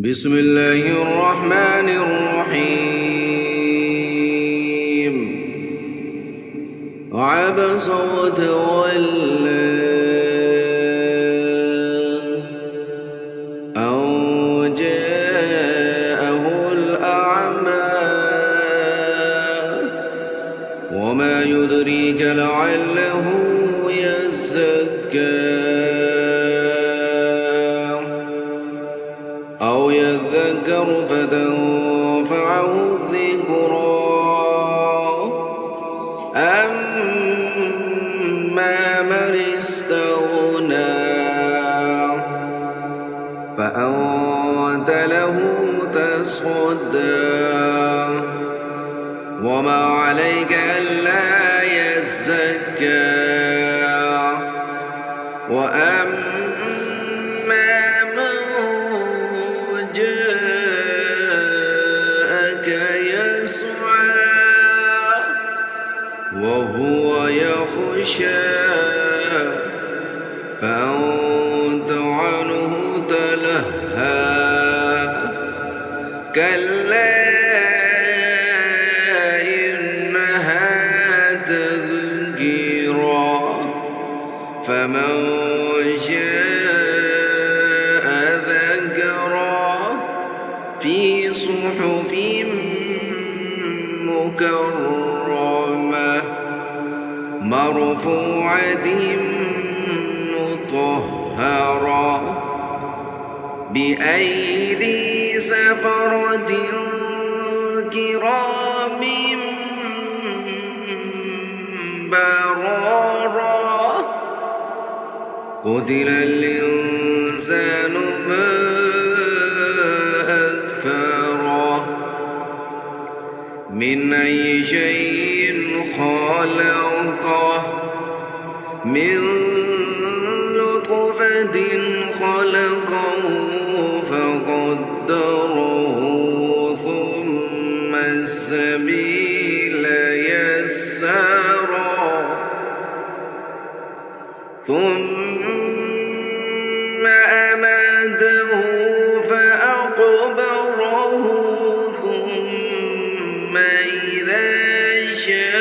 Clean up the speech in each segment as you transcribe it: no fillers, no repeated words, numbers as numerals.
بسم الله الرحمن الرحيم. عبس وتولى أن جاءه الأعمى وما يدريك لعله يزكى أو يذكر فتنفعه الذكرى أما من استغنى فأنت له تصدى وما عليك ألا يزكى وأما من جاءك يسعى وهو يخشى فأنت عنه تلهى كلا إنها تذكرة فمن شاء ذكره في صحف مكرمة مرفوعة مطهرة بأيدي سفرة كرام بررة قتل الإنسان ما أكفره من أي شيء خلقه من نطفة خلقه فقدره ثم السبيل يسره ثم أماته فأقبره ثم إذا شاء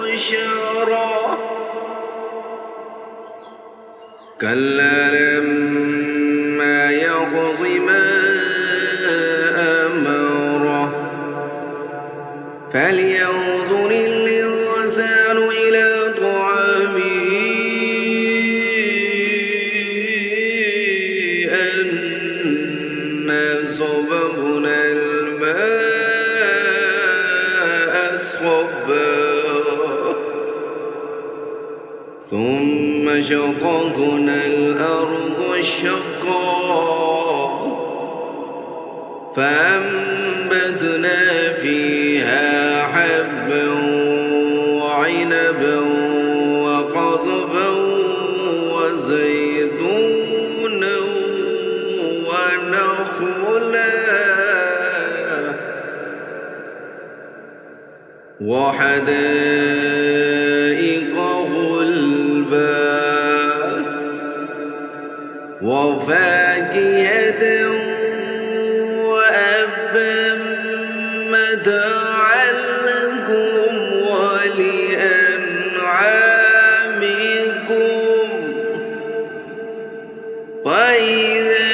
أنشره كلا لما يقض ما أمره فلينظر الإنسان إلى طعامه أنا صببنا الماء صبا ثم شققنا الأرض شقا فأنبتنا فيها حبا وعنبا وقضبا وزيتونا ونخلا وحدائق غلبا وفاكهة وأبا متاعا لكم ولأنعامكم فإذا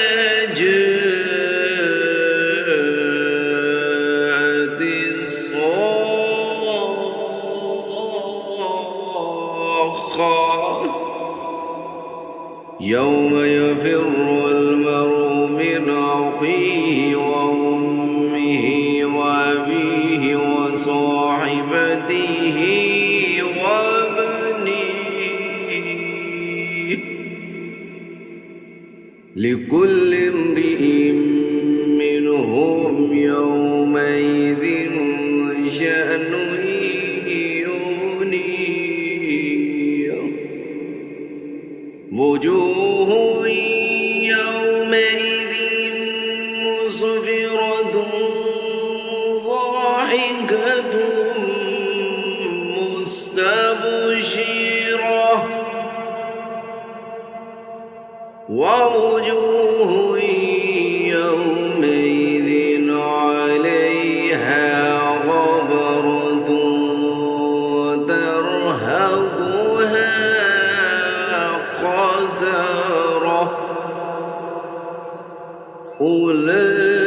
جاءت الصاخة يوم يفر المرء من أخيه وأمه وأبيه وصاحبته وبنيه لكل امرئ منهم يومئذ شأن يغنيه وجوه يومئذ مسفرة ضاحكة مستبشرة ووجوه يومئذ عليها غبرة ترهقها قترة أولئك